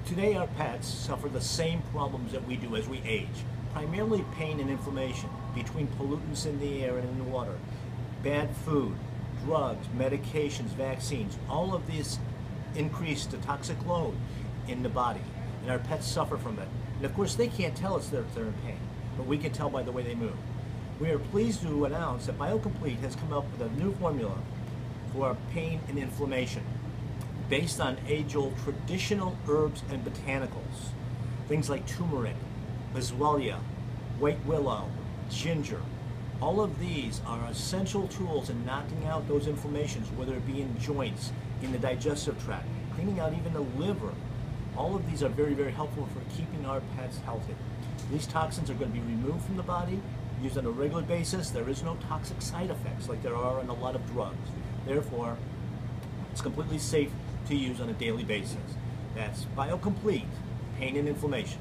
Today our pets suffer the same problems that we do as we age, primarily pain and inflammation between pollutants in the air and in the water, bad food, drugs, medications, vaccines. All of these increase the toxic load in the body, and our pets suffer from it. And of course they can't tell us that they're in pain, but we can tell by the way they move. We are pleased to announce that BioComplete has come up with a new formula for pain and inflammation based on age-old traditional herbs and botanicals. Things like turmeric, boswellia, white willow, ginger. All of these are essential tools in knocking out those inflammations, whether it be in joints, in the digestive tract, cleaning out even the liver. All of these are very, very helpful for keeping our pets healthy. These toxins are going to be removed from the body, used on a regular basis. There is no toxic side effects like there are in a lot of drugs. Therefore, it's completely safe to use on a daily basis. That's BioComplete, pain and inflammation.